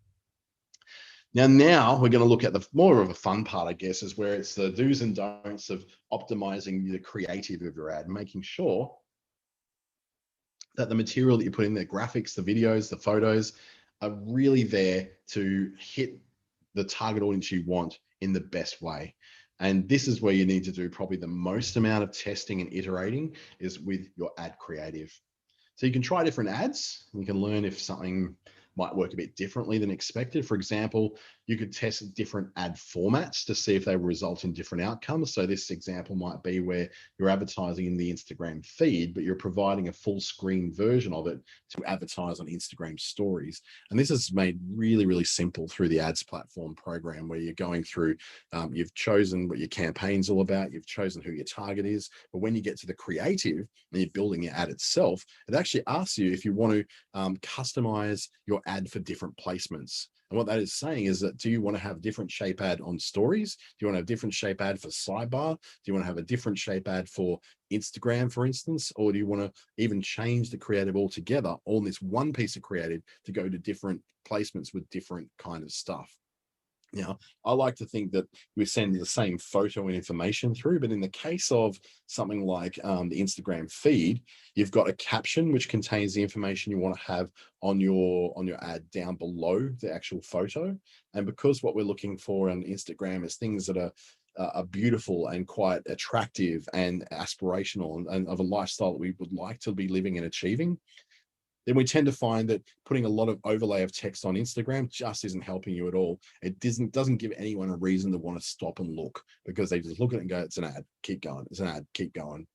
Now we're going to look at the more of a fun part, I guess, is where it's the do's and don'ts of optimizing the creative of your ad, making sure that the material that you put in there, graphics, the videos, the photos, are really there to hit the target audience you want in the best way. And this is where you need to do probably the most amount of testing and iterating is with your ad creative. So you can try different ads. You can learn if something might work a bit differently than expected. For example, you could test different ad formats to see if they result in different outcomes. So this example might be where you're advertising in the Instagram feed, but you're providing a full screen version of it to advertise on Instagram stories. And this is made really, really simple through the ads platform program, where you're going through, you've chosen what your campaign's all about, you've chosen who your target is. But when you get to the creative and you're building your ad itself, it actually asks you if you want to customize your ad for different placements. And what that is saying is that, do you want to have different shape ad on stories? Do you want to have different shape ad for sidebar? Do you want to have a different shape ad for Instagram, for instance? Or do you want to even change the creative altogether, all in this one piece of creative, to go to different placements with different kind of stuff? Now, I like to think that we send the same photo and information through, but in the case of something like the Instagram feed, you've got a caption which contains the information you want to have on your ad down below the actual photo. And because what we're looking for on Instagram is things that are beautiful and quite attractive and aspirational and of a lifestyle that we would like to be living and achieving, then we tend to find that putting a lot of overlay of text on Instagram just isn't helping you at all. It doesn't give anyone a reason to want to stop and look, because they just look at it and go, it's an ad, keep going. It's an ad, keep going.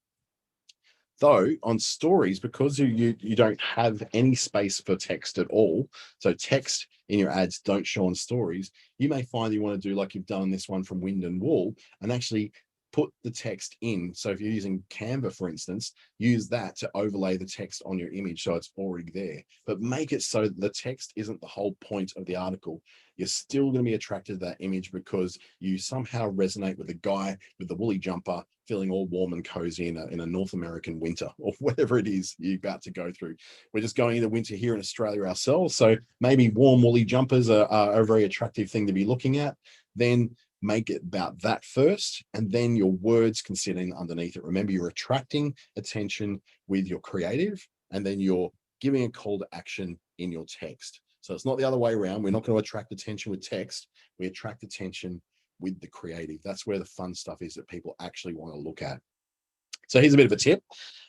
Though on stories, because you don't have any space for text at all, so text in your ads don't show on stories, you may find you want to do like you've done this one from Wind and Wool and actually put the text in. So if you're using Canva, for instance, use that to overlay the text on your image so it's already there. But make it so that the text isn't the whole point of the article. You're still going to be attracted to that image because you somehow resonate with the guy with the woolly jumper feeling all warm and cozy in a North American winter, or whatever it is you're about to go through. We're just going into winter here in Australia ourselves, so maybe warm woolly jumpers are a very attractive thing to be looking at. Then make it about that first, and then your words can sit in underneath it. Remember, you're attracting attention with your creative, and then you're giving a call to action in your text. So it's not the other way around. We're not going to attract attention with text. We attract attention with the creative. That's where the fun stuff is that people actually want to look at. So here's a bit of a tip.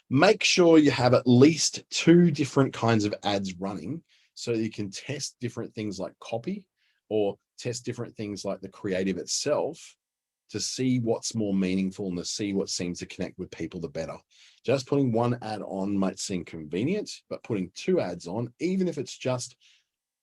Make sure you have at least 2 different kinds of ads running so you can test different things like copy, or test different things like the creative itself, to see what's more meaningful and to see what seems to connect with people the better. Just putting one ad on might seem convenient, but putting 2 ads on, even if it's just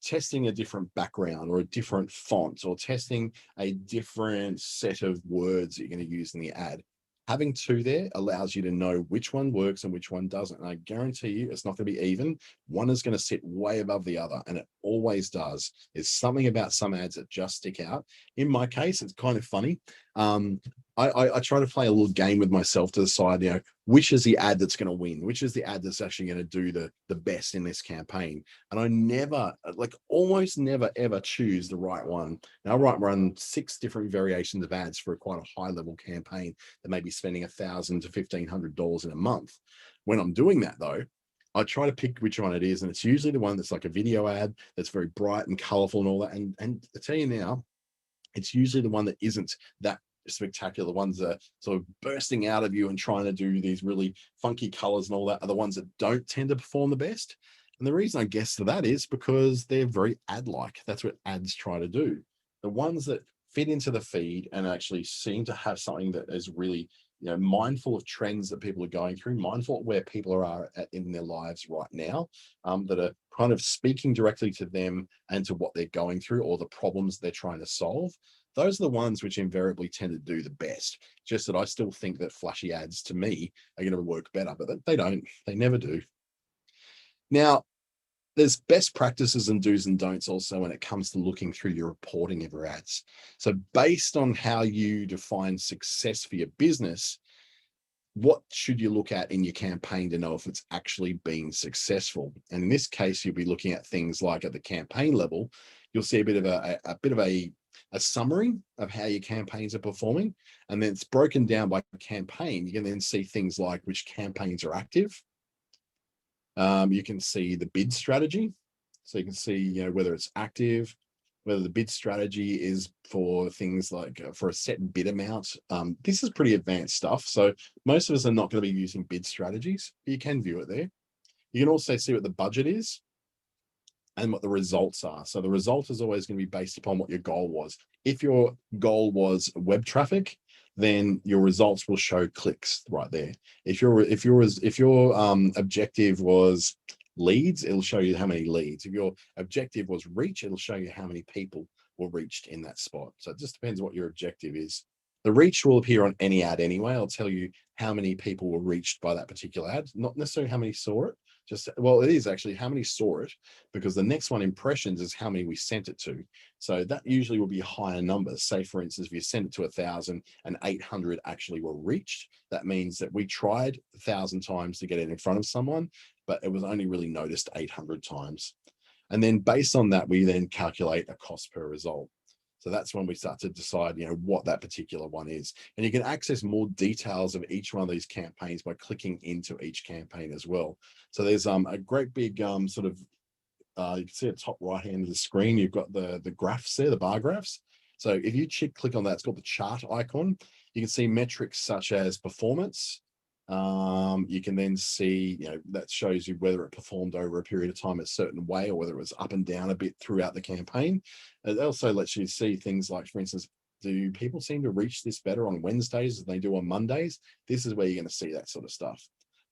testing a different background or a different font or testing a different set of words that you're going to use in the ad, having 2 there allows you to know which one works and which one doesn't. And I guarantee you it's not going to be even. One is going to sit way above the other, and it always does. There's something about some ads that just stick out. In my case, it's kind of funny. I try to play a little game with myself to decide, which is the ad that's going to win, which is the ad that's actually going to do the best in this campaign. And I never, almost never, ever choose the right one. Now, I might run 6 different variations of ads for quite a high level campaign that may be spending $1,000 to $1,500 in a month. When I'm doing that, though, I try to pick which one it is. And it's usually the one that's like a video ad that's very bright and colorful and all that. And I tell you now, it's usually the one that isn't that spectacular. Ones that are sort of bursting out of you and trying to do these really funky colors and all that are the ones that don't tend to perform the best. And the reason I guess for that is because they're very ad-like. That's what ads try to do. The ones that fit into the feed and actually seem to have something that is really, mindful of trends that people are going through, mindful of where people are at in their lives right now, that are kind of speaking directly to them and to what they're going through or the problems they're trying to solve. Those are the ones which invariably tend to do the best. Just that I still think that flashy ads to me are going to work better, but they don't. They never do. Now, there's best practices and do's and don'ts also when it comes to looking through your reporting of your ads. So based on how you define success for your business, what should you look at in your campaign to know if it's actually been successful? And in this case, you'll be looking at things like at the campaign level, you'll see a bit of a summary of how your campaigns are performing. And then it's broken down by campaign. You can then see things like which campaigns are active. You can see the bid strategy. So you can see, whether it's active, whether the bid strategy is for things like for a set bid amount. This is pretty advanced stuff. So most of us are not going to be using bid strategies, but you can view it there. You can also see what the budget is and what the results are. So the result is always going to be based upon what your goal was. If your goal was web traffic, then your results will show clicks right there. If your objective was leads, it'll show you how many leads. If your objective was reach, it'll show you how many people were reached in that spot. So it just depends what your objective is. The reach will appear on any ad anyway. I'll tell you how many people were reached by that particular ad, not necessarily how many saw it. It is actually how many saw it, because the next one, impressions, is how many we sent it to. So that usually will be higher numbers. Say, for instance, if you send it to 1,000 and 800 actually were reached, that means that we tried 1,000 times to get it in front of someone, but it was only really noticed 800 times. And then based on that, we then calculate a cost per result. So that's when we start to decide, what that particular one is. And you can access more details of each one of these campaigns by clicking into each campaign as well. So there's a great big you can see at the top right hand of the screen, you've got the graphs there, the bar graphs. So if you click on that, it's called the chart icon. You can see metrics such as performance. You can then see, that shows you whether it performed over a period of time a certain way or whether it was up and down a bit throughout the campaign. It also lets you see things like, for instance, do people seem to reach this better on Wednesdays than they do on Mondays? This is where you're going to see that sort of stuff.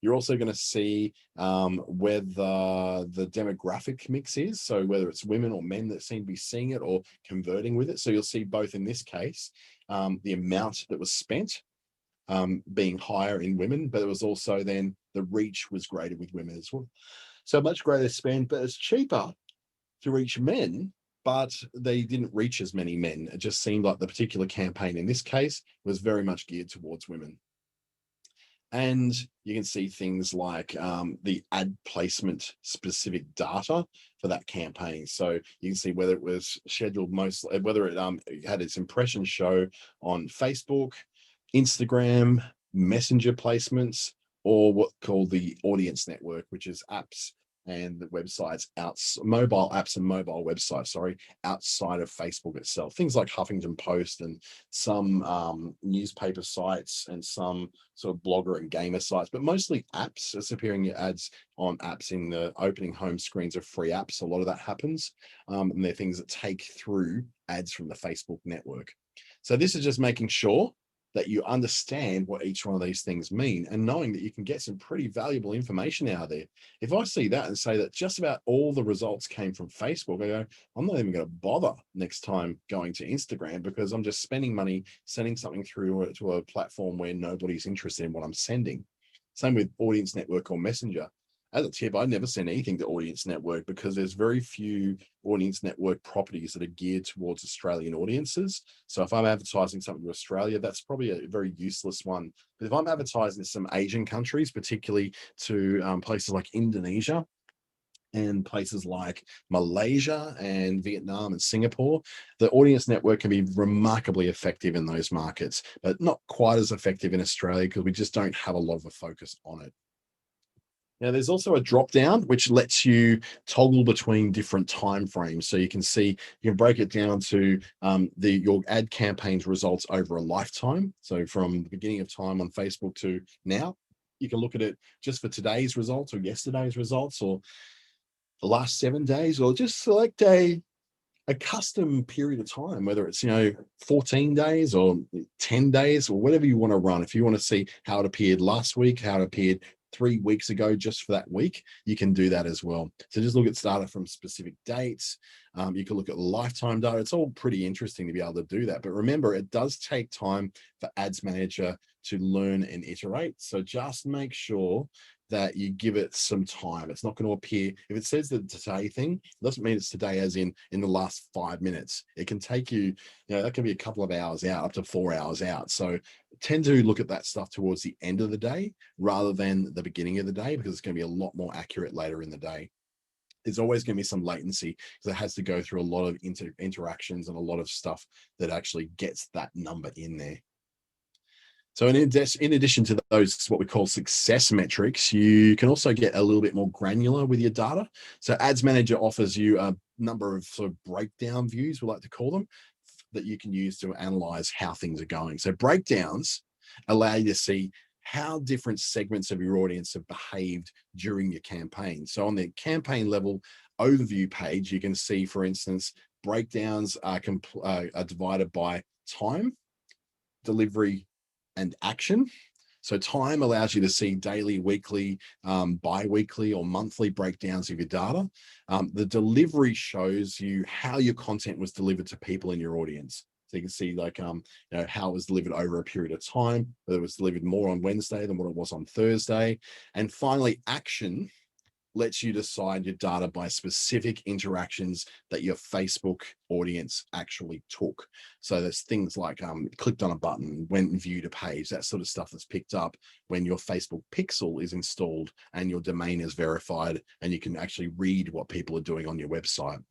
You're also going to see whether the demographic mix is, so whether it's women or men that seem to be seeing it or converting with it. So you'll see both in this case, the amount that was spent, being higher in women, but it was also then the reach was greater with women as well. So much greater spend, but it's cheaper to reach men, but they didn't reach as many men. It just seemed like the particular campaign in this case was very much geared towards women. And you can see things like the ad placement specific data for that campaign. So you can see whether it was scheduled whether it had its impressions show on Facebook, Instagram, Messenger placements, or what called the audience network, which is apps and the websites mobile apps and mobile websites, outside of Facebook itself. Things like Huffington Post and some newspaper sites and some sort of blogger and gamer sites, but mostly apps. It's appearing your ads on apps in the opening home screens of free apps. A lot of that happens. And they're things that take through ads from the Facebook network. So this is just making sure that you understand what each one of these things mean and knowing that you can get some pretty valuable information out of there. If I see that and say that just about all the results came from Facebook, I go, I'm not even going to bother next time going to Instagram because I'm just spending money sending something through to a platform where nobody's interested in what I'm sending. Same with Audience Network or Messenger. As a tip, I never send anything to Audience Network because there's very few Audience Network properties that are geared towards Australian audiences. So if I'm advertising something to Australia, that's probably a very useless one. But if I'm advertising to some Asian countries, particularly to places like Indonesia and places like Malaysia and Vietnam and Singapore, the Audience Network can be remarkably effective in those markets, but not quite as effective in Australia because we just don't have a lot of a focus on it. Now, there's also a drop down which lets you toggle between different time frames. So you can see, you can break it down to your ad campaign's results over a lifetime. So from the beginning of time on Facebook to now, you can look at it just for today's results or yesterday's results or the last 7 days, or just select a custom period of time, whether it's 14 days or 10 days or whatever you want to run. If you want to see how it appeared last week, how it appeared 3 weeks ago, just for that week, you can do that as well. So just look at data from specific dates. You can look at lifetime data. It's all pretty interesting to be able to do that. But remember, it does take time for Ads Manager to learn and iterate. So just make sure that you give it some time. It's not going to appear, if it says the today thing, it doesn't mean it's today as in the last 5 minutes. It can take you, that can be a couple of hours out, up to 4 hours out. So tend to look at that stuff towards the end of the day rather than the beginning of the day, because it's going to be a lot more accurate later in the day. There's always going to be some latency because it has to go through a lot of interactions and a lot of stuff that actually gets that number in there. So in addition to those, what we call success metrics, you can also get a little bit more granular with your data. So Ads Manager offers you a number of sort of breakdown views, we like to call them, that you can use to analyze how things are going. So breakdowns allow you to see how different segments of your audience have behaved during your campaign. So on the campaign level overview page, you can see, for instance, breakdowns are divided by time, delivery, and action. So time allows you to see daily, weekly, bi-weekly or monthly breakdowns of your data. The delivery shows you how your content was delivered to people in your audience. So you can see like, how it was delivered over a period of time, whether it was delivered more on Wednesday than what it was on Thursday. And finally, action lets you decide your data by specific interactions that your Facebook audience actually took. So there's things like clicked on a button, went and viewed a page, that sort of stuff that's picked up when your Facebook pixel is installed and your domain is verified, and you can actually read what people are doing on your website.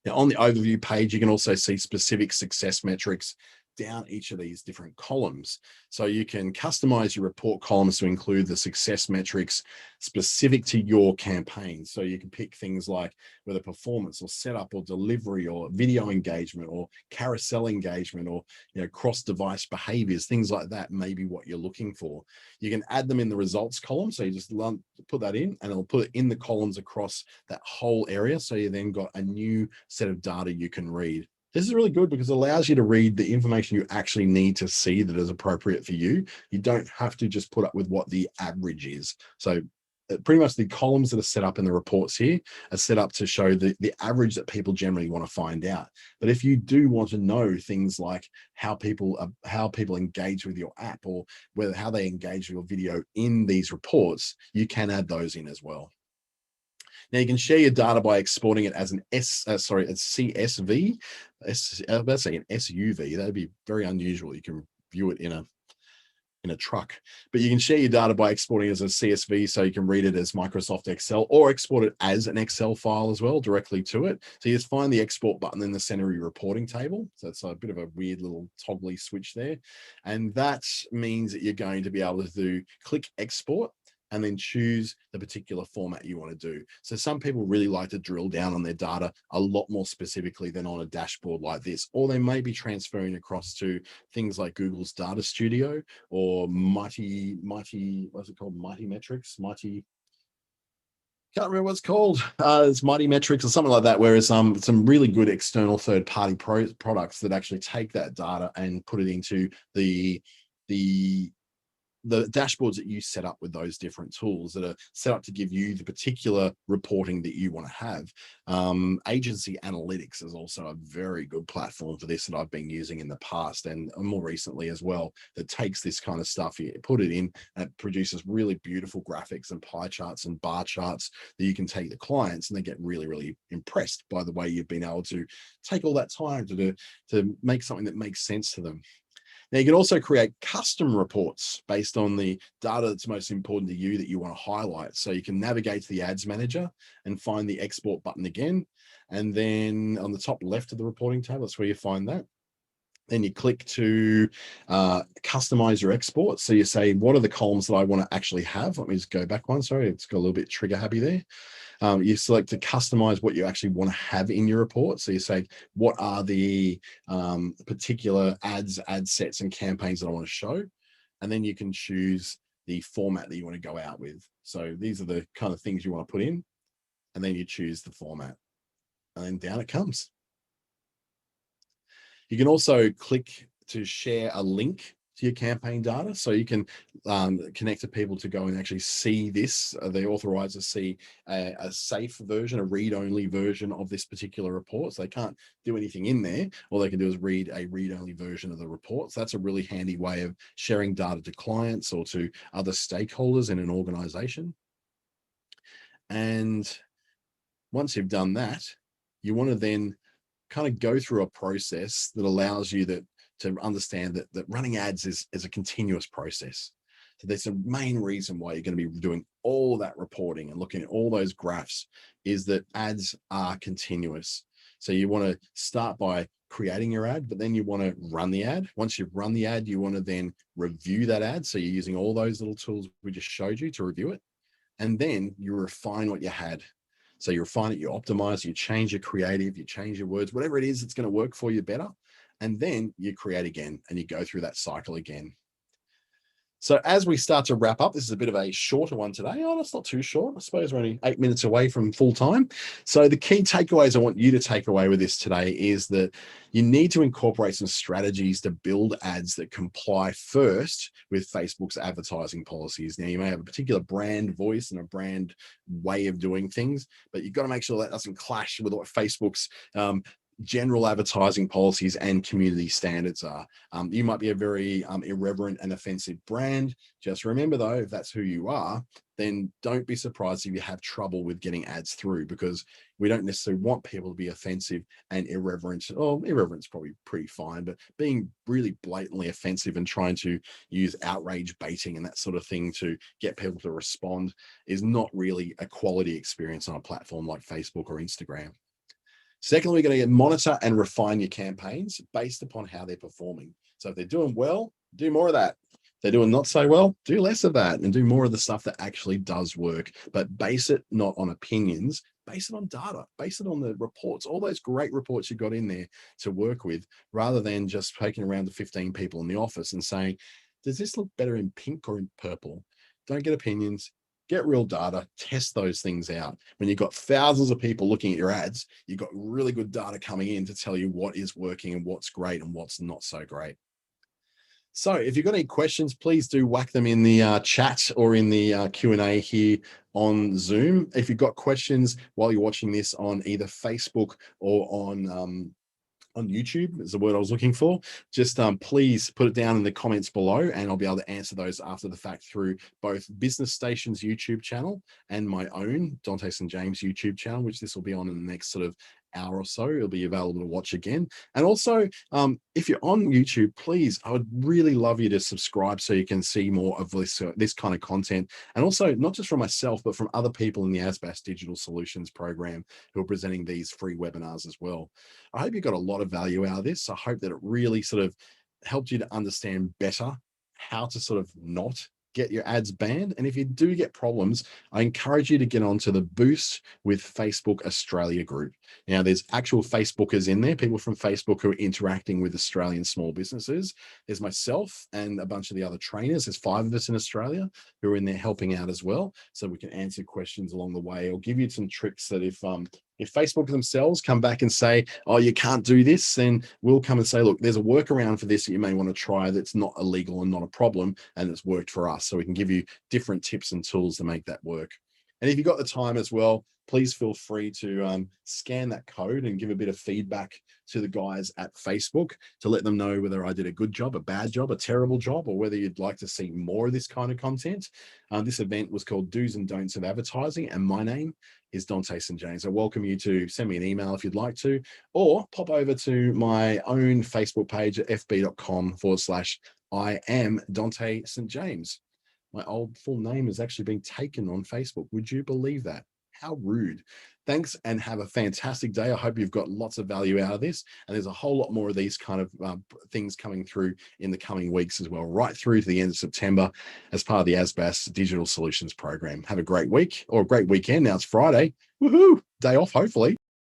Now, on the overview page, you can also see specific success metrics down each of these different columns. So you can customize your report columns to include the success metrics specific to your campaign. So you can pick things like whether performance or setup or delivery or video engagement or carousel engagement or cross-device behaviors, things like that may be what you're looking for. You can add them in the results column. So you just put that in and it'll put it in the columns across that whole area. So you then got a new set of data you can read. This is really good because it allows you to read the information you actually need to see that is appropriate for you. You don't have to just put up with what the average is. So pretty much the columns that are set up in the reports here are set up to show the average that people generally want to find out. But if you do want to know things like how people engage with your app, or how they engage with your video in these reports, you can add those in as well. Now you can share your data by exporting it as a CSV. I was about to say an SUV. That'd be very unusual. You can view it in a truck, but you can share your data by exporting it as a CSV, so you can read it as Microsoft Excel, or export it as an Excel file as well directly to it. So you just find the export button in the center of your reporting table. So it's a bit of a weird little toggly switch there. And that means that you're going to be able to click export and then choose the particular format you want to do. So some people really like to drill down on their data a lot more specifically than on a dashboard like this, or they may be transferring across to things like Google's Data Studio or what's it called? Mighty Metrics, can't remember what it's called. It's Mighty Metrics or something like that, whereas some really good external third-party products that actually take that data and put it into the dashboards that you set up with those different tools that are set up to give you the particular reporting that you want to have. Agency Analytics is also a very good platform for this that I've been using in the past and more recently as well, that takes this kind of stuff, you put it in, and it produces really beautiful graphics and pie charts and bar charts that you can take to clients, and they get really, really impressed by the way you've been able to take all that time to make something that makes sense to them. Now, you can also create custom reports based on the data that's most important to you that you want to highlight. So you can navigate to the Ads Manager and find the export button again. And then on the top left of the reporting tab, that's where you find that. Then you click to customize your export. So you say, what are the columns that I want to actually have? Let me just go back one. Sorry, it's got a little bit trigger happy there. You select to customize what you actually want to have in your report. So you say, what are the particular ad sets and campaigns that I want to show? And then you can choose the format that you want to go out with. So these are the kind of things you want to put in, and then you choose the format, and then down it comes. You can also click to share a link to your campaign data, so you can connect to people to go and actually see this. They're authorized to see a safe version, a read-only version of this particular report. So they can't do anything in there. All they can do is read a read-only version of the report. So that's a really handy way of sharing data to clients or to other stakeholders in an organization. And once you've done that, you want to then kind of go through a process that allows you to understand that running ads is a continuous process. So that's the main reason why you're going to be doing all that reporting and looking at all those graphs, is that ads are continuous. So you want to start by creating your ad, but then you want to run the ad. Once you've run the ad, you want to then review that ad. So you're using all those little tools we just showed you to review it. And then you refine what you had. So you refine it, you optimize, you change your creative, you change your words, whatever it is that's going to work for you better. And then you create again, and you go through that cycle again. So as we start to wrap up, this is a bit of a shorter one today. Oh, that's not too short. I suppose we're only 8 minutes away from full time. So the key takeaways I want you to take away with this today is that you need to incorporate some strategies to build ads that comply first with Facebook's advertising policies. Now, you may have a particular brand voice and a brand way of doing things, but you've got to make sure that doesn't clash with what Facebook's general advertising policies and community standards are. You might be a very irreverent and offensive brand. Just remember though, if that's who you are, then don't be surprised if you have trouble with getting ads through, because we don't necessarily want people to be offensive and irreverent. Oh, irreverent's probably pretty fine, but being really blatantly offensive and trying to use outrage baiting and that sort of thing to get people to respond is not really a quality experience on a platform like Facebook or Instagram. Secondly, we're going to monitor and refine your campaigns based upon how they're performing. So if they're doing well, do more of that. If they're doing not so well, do less of that and do more of the stuff that actually does work. But base it not on opinions, base it on data, base it on the reports, all those great reports you got in there to work with, rather than just poking around to 15 people in the office and saying, does this look better in pink or in purple? Don't get opinions. Get real data, test those things out. When you've got thousands of people looking at your ads, you've got really good data coming in to tell you what is working and what's great and what's not so great. So if you've got any questions, please do whack them in the chat or in the Q&A here on Zoom. If you've got questions while you're watching this on either Facebook or on YouTube is the word I was looking for, just please put it down in the comments below and I'll be able to answer those after the fact through both Business Station's YouTube channel and my own Dante St. James YouTube channel, which this will be on in the next sort of hour or so. It'll be available to watch again. And also, if you're on YouTube, please, I would really love you to subscribe so you can see more of this kind of content. And also, not just from myself, but from other people in the ASBAS Digital Solutions program who are presenting these free webinars as well. I hope you got a lot of value out of this. I hope that it really sort of helped you to understand better how to sort of not get your ads banned. And if you do get problems, I encourage you to get onto the Boost with Facebook Australia group. Now, there's actual Facebookers in there, people from Facebook who are interacting with Australian small businesses. There's myself and a bunch of the other trainers. There's 5 of us in Australia who are in there helping out as well. So we can answer questions along the way or give you some tricks that if Facebook themselves come back and say, oh, you can't do this, then we'll come and say, look, there's a workaround for this that you may want to try that's not illegal and not a problem, and it's worked for us. So we can give you different tips and tools to make that work. And if you've got the time as well, please feel free to scan that code and give a bit of feedback to the guys at Facebook to let them know whether I did a good job, a bad job, a terrible job, or whether you'd like to see more of this kind of content. This event was called Do's and Don'ts of Advertising, and my name is Dante St. James. I welcome you to send me an email if you'd like to, or pop over to my own Facebook page at fb.com/I am Dante St. James. My old full name has actually been taken on Facebook. Would you believe that? How rude. Thanks and have a fantastic day. I hope you've got lots of value out of this. And there's a whole lot more of these kind of things coming through in the coming weeks as well, right through to the end of September as part of the ASBAS Digital Solutions program. Have a great week or a great weekend. Now it's Friday. Woohoo! Day off, hopefully.